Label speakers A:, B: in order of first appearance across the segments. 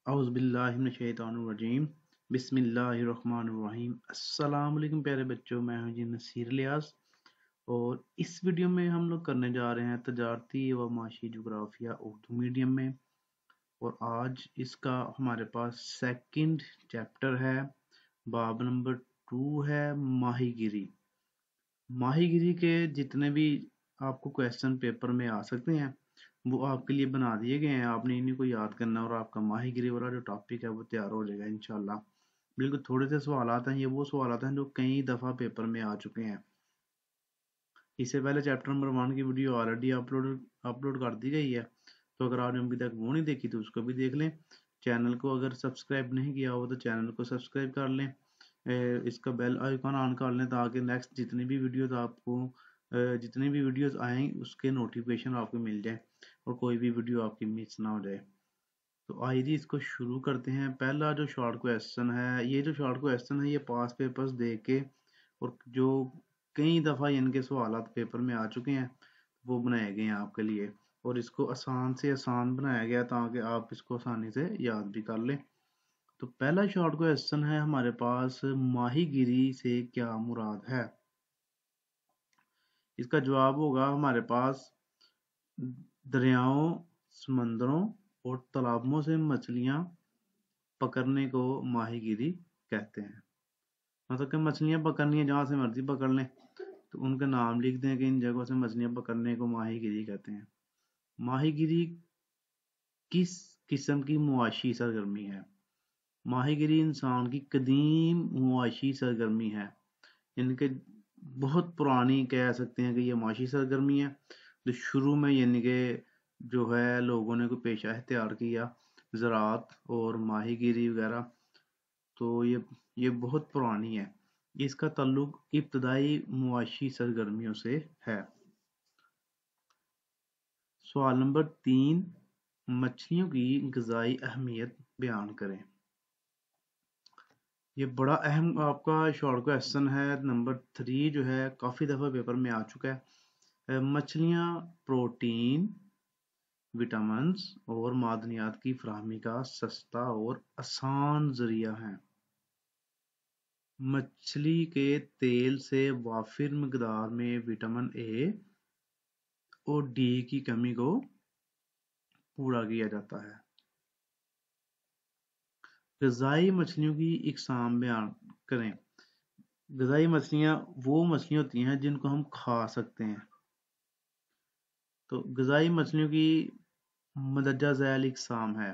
A: औज़ुबिल्लाहिमिनश्शैतानिर्रजीम बिस्मिल्लाहिर्रहमानिर्रहीम। अस्सलाम वालेकुम प्यारे बच्चों, मैं हूं जी नसीर इलियास और इस वीडियो में हम लोग करने जा रहे हैं तजारती व माशी जोग्राफिया उर्दू मीडियम में। और आज इसका हमारे पास सेकंड चैप्टर है, बाब नंबर 2 है माहीगिरी। माहीगिरी के जितने भी आपको क्वेश्चन पेपर में आ सकते हैं वो आपके लिए बना दिए गए हैं, आपने इन्हीं को याद करना और आपका माहीगिरी वाला जो टॉपिक है वो तैयार हो जाएगा इंशाल्लाह। बिल्कुल थोड़े से सवाल हैं, ये वो सवाल हैं जो कई दफ़ा पेपर में आ चुके हैं। इससे पहले चैप्टर नंबर 1 की वीडियो ऑलरेडी अपलोड कर दी गई है, तो अगर आपने अभी तक वो नहीं देखी तो उसको भी देख लें। चैनल को अगर सब्सक्राइब नहीं किया हो तो चैनल को सब्सक्राइब कर लें, इसका बेल आइकन ऑन कर लें ताकि नेक्स्ट जितनी भी वीडियोस आएँ उसके नोटिफिकेशन आपको मिल जाए और कोई भी वीडियो आपकी मिस ना हो जाए। तो आइए इसको शुरू करते हैं। पहला जो शॉर्ट क्वेश्चन है, ये जो शॉर्ट क्वेश्चन है ये पास पेपर्स दे के और जो कई दफ़ा इनके सवालात पेपर में आ चुके हैं वो बनाए गए हैं आपके लिए, और इसको आसान से आसान बनाया गया ताकि आप इसको आसानी से याद भी कर लें। तो पहला शॉर्ट क्वेश्चन है हमारे पास, माहीगिरी से क्या मुराद है। इसका जवाब होगा हमारे पास दरियाओं, समंदरों और तालाबों से मछलियां पकड़ने को माहीगिरी कहते हैं। मतलब कि मछलियां पकड़नी है, जहां से मर्जी पकड़ लें, तो उनके नाम लिख दें कि इन जगहों से मछलियां पकड़ने को माहीगिरी कहते हैं। माहीगिरी किस किस्म की मुआशी सरगर्मी है। माहीगिरी इंसान की कदीम मुआशी सरगर्मी है। इनके बहुत पुरानी कह सकते हैं कि ये मुआशी सरगर्मी है। तो शुरू में यानी कि जो है लोगों ने कोई पेशा इख्तियार किया, ज़राअत और माहीगिरी वगैरह, तो ये बहुत पुरानी है। इसका ताल्लुक इब्तदाई मुआशी सरगर्मियों से है। सवाल नंबर 3, मछलियों की ग़िज़ाई अहमियत बयान करें। ये बड़ा अहम आपका शॉर्ट क्वेश्चन है। नंबर 3 जो है काफ़ी दफ़ा पेपर में आ चुका है। मछलियाँ प्रोटीन, विटामिन्स और मादनियात की फराहमी का सस्ता और आसान ज़रिया है। मछली के तेल से वाफिर मिकदार में विटामिन ए और डी की कमी को पूरा किया जाता है। ग़िज़ाई मछलियों की इकसाम बयान करें। ग़िज़ाई मछलियाँ वो मछलियाँ होती हैं जिनको हम खा सकते हैं। तो ग़िज़ाई मछलियों की मदरजा ज़ैल इकसाम है: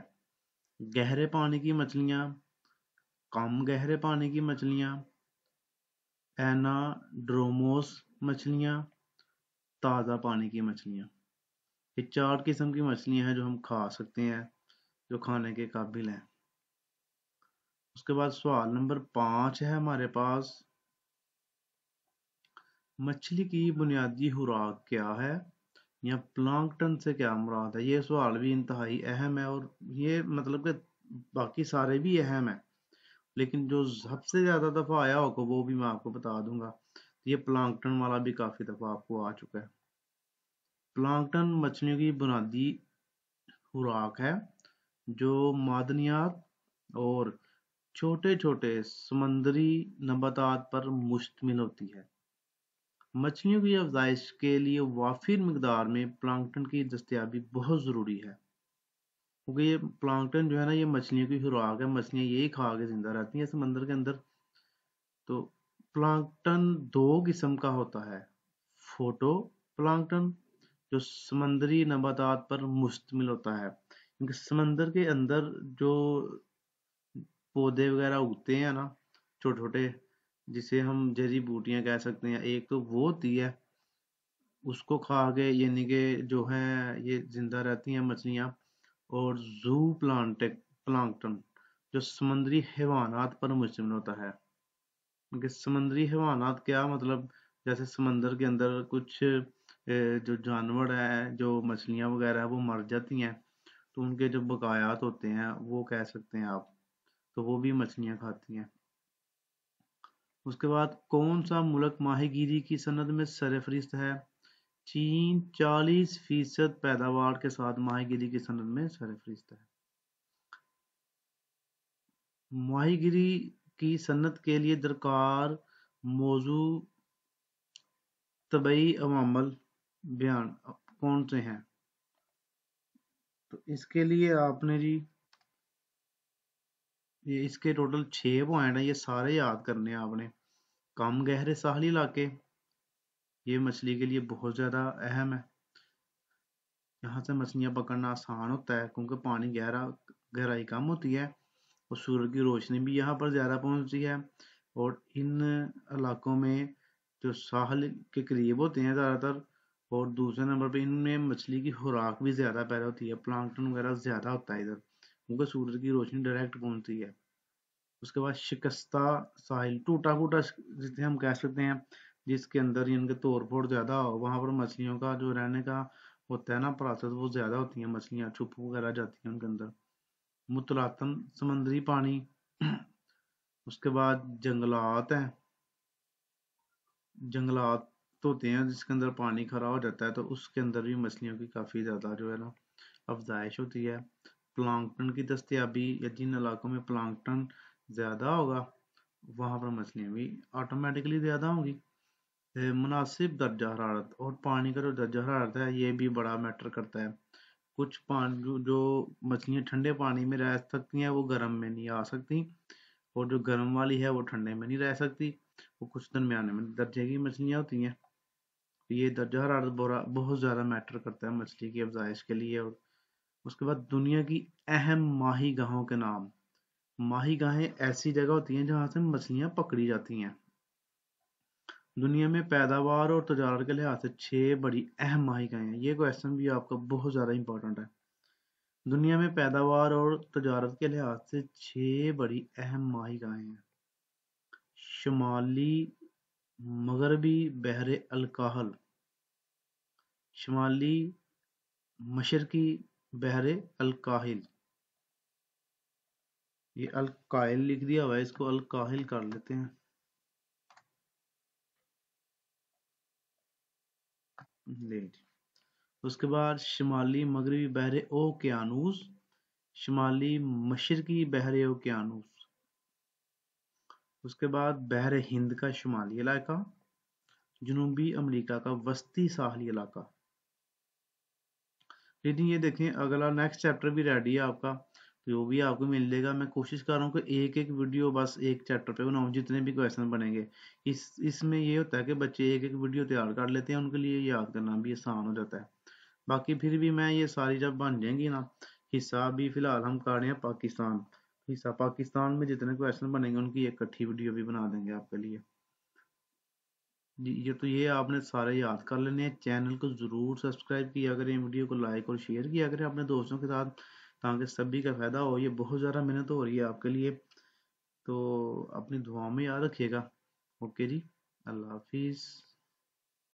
A: गहरे पानी की मछलियाँ, कम गहरे पानी की मछलियाँ, एनाड्रोमोस मछलियाँ, ताज़ा पानी की मछलियाँ। ये 4 किस्म की मछलियाँ हैं जो हम खा सकते हैं, जो खाने के काबिल हैं। उसके बाद सवाल नंबर 5 है हमारे पास, मछली की बुनियादी खुराक क्या है या प्लांक्टन से क्या मुराद है। ये सवाल भी इंतहाई अहम है और ये मतलब कि बाकी सारे भी अहम है, लेकिन जो सबसे ज़्यादा दफ़ा आया होगा वो भी मैं आपको बता दूंगा। ये प्लांक्टन वाला भी काफ़ी दफ़ा आपको आ चुका है। प्लांक्टन मछलियों की बुनियादी खुराक है जो मादनियात और छोटे छोटे समंदरी नबातात पर मुश्तमिल होती है। मछलियों की अफजाइश के लिए वाफिर मिकदार में प्लांक्टन की दस्तयाबी बहुत ज़रूरी है, क्योंकि ये प्लांक्टन जो है ना, ये मछलियों की खुराक है। मछलियाँ यही खा के जिंदा रहती हैं समंदर के अंदर। तो प्लांक्टन 2 किस्म का होता है: फोटो प्लांक्टन जो समंदरी नबातात पर मुश्तमिल होता है, क्योंकि समंदर के अंदर जो पौधे वगैरह उगते हैं ना, छोटे छोटे, जिसे हम जड़ी बूटियां कह सकते हैं, एक तो वो होती है, उसको खा के यानी कि जो है ये जिंदा रहती हैं मछलियाँ। और जू प्लांक्टन जो समुद्री हैवानात पर मुश्तमिल होता है। क्योंकि समुद्री हैवानात क्या मतलब, जैसे समंदर के अंदर कुछ जो जानवर है, जो मछलियाँ वगैरह है वो मर जाती हैं, तो उनके जो बकायात होते हैं वो कह सकते हैं आप, तो वो भी मछलियाँ खाती हैं। उसके बाद कौन सा मुल्क माहीगीरी की सनद में सरफहरिस्त है। चीन 40% पैदावार के साथ माहीगीरी की सनद में सरफहरिस्त है। ماہی گیری کی صنعت کے لیے درکار موضوع طبعی عوامل بیان کون سے ہیں؟ تو اس کے لیے آپ نے جی یہ اس کے ٹوٹل 6 پوائنٹ ہیں، یہ سارے یاد کرنے ہیں آپ نے۔ کم گہرے ساحلی علاقے، یہ مچھلی کے لیے بہت زیادہ اہم ہے، یہاں سے مچھلیاں پکڑنا آسان ہوتا ہے کیونکہ پانی گہرائی کم ہوتی ہے اور سورج کی روشنی بھی یہاں پر زیادہ پہنچتی ہے، اور ان علاقوں میں جو ساحل کے قریب ہوتے ہیں زیادہ تر، اور دوسرے نمبر پہ ان میں مچھلی کی خوراک بھی زیادہ پیدا ہوتی ہے، پلانکٹن وغیرہ زیادہ ہوتا ہے ادھر کیونکہ سورج کی روشنی ڈائریکٹ پہنچتی ہے۔ اس کے بعد شکستہ ساحل، ٹوٹا پھوٹا جسے ہم کہہ سکتے ہیں، جس کے اندر ان کے توڑ پھوڑ زیادہ ہو، وہاں پر مچھلیوں کا جو رہنے کا ہوتا ہے نا پراسس، وہ زیادہ ہوتی ہیں، مچھلیاں چھپ وغیرہ جاتی ہیں ان کے اندر۔ متلاطم سمندری پانی، اس کے بعد جنگلات ہیں، جنگلات ہوتے ہیں جس کے اندر پانی کھرا ہو جاتا ہے تو اس کے اندر بھی مچھلیوں کی کافی زیادہ جو ہے نا افزائش ہوتی ہے۔ پلانکٹن کی دستیابی، یا جن علاقوں میں پلانکٹن زیادہ ہوگا وہاں پر مچھلیاں بھی آٹومیٹکلی زیادہ ہوں گی۔ مناسب درجہ حرارت، اور پانی کا جو درجہ حرارت ہے یہ بھی بڑا میٹر کرتا ہے۔ کچھ پانی جو مچھلیاں ٹھنڈے پانی میں رہ سکتی ہیں وہ گرم میں نہیں آ سکتی، اور جو گرم والی ہے وہ ٹھنڈے میں نہیں رہ سکتی، وہ کچھ درمیانے میں درجے کی مچھلیاں ہوتی ہیں۔ یہ درجہ حرارت بہت زیادہ میٹر کرتا ہے مچھلی کی افزائش کے لیے۔ اور اس کے بعد دنیا کی اہم ماہی گاہوں کے نام۔ ماہی گاہیں ایسی جگہ ہوتی ہیں جہاں سے مچھلیاں پکڑی جاتی ہیں۔ دنیا میں پیداوار اور تجارت کے لحاظ سے 6 بڑی اہم ماہی گاہیں ہیں، یہ کویسچن بھی آپ کا بہت زیادہ امپورٹنٹ ہے۔ دنیا میں پیداوار اور تجارت کے لحاظ سے 6 بڑی اہم ماہی گاہیں ہیں۔ شمالی مغربی بحر الکاہل، شمالی مشرقی بحر الکاہل، یہ الکاہل لکھ دیا ہوا ہے، اس کو الکاہل کر لیتے ہیں۔ لے جی۔ اس کے بعد شمالی مغربی بحر اوقیانوس، شمالی مشرقی بحر اوقیانوس، اس کے بعد بحر ہند کا شمالی علاقہ، جنوبی امریکہ کا وسطی ساحلی علاقہ۔ لیکن یہ دیکھیں اگلا نیکسٹ چیپٹر بھی ریڈی ہے آپ کا، جو بھی آپ کو مل جائے گا۔ میں کوشش کر رہا ہوں کہ ایک ایک ویڈیو بس ایک چیپٹر پہ بناؤں، جتنے بھی کویشچن بنیں گے۔ اس میں یہ ہوتا ہے کہ بچے ایک ایک ویڈیو تیار کر لیتے ہیں، ان کے لیے یاد کرنا بھی آسان ہو جاتا ہے۔ باقی پھر بھی میں یہ ساری جب بن جائیں گی نا، حصہ بھی فی الحال ہم کر رہے ہیں پاکستان، حصہ پاکستان میں جتنے کویشچن بنیں گے ان کی ایک اکٹھی ویڈیو بھی بنا دیں گے آپ کے لیے جی۔ یہ آپ نے سارے یاد کر لینے ہیں۔ چینل کو ضرور سبسکرائب کیا کریں، ویڈیو کو لائک اور شیئر کیا کریں اپنے دوستوں کے ساتھ تاکہ سبھی کا فائدہ ہو۔ یہ بہت زیادہ محنت ہو رہی ہے آپ کے لیے، تو اپنی دعاؤں میں یاد رکھیے گا۔ اوکے جی، اللہ حافظ۔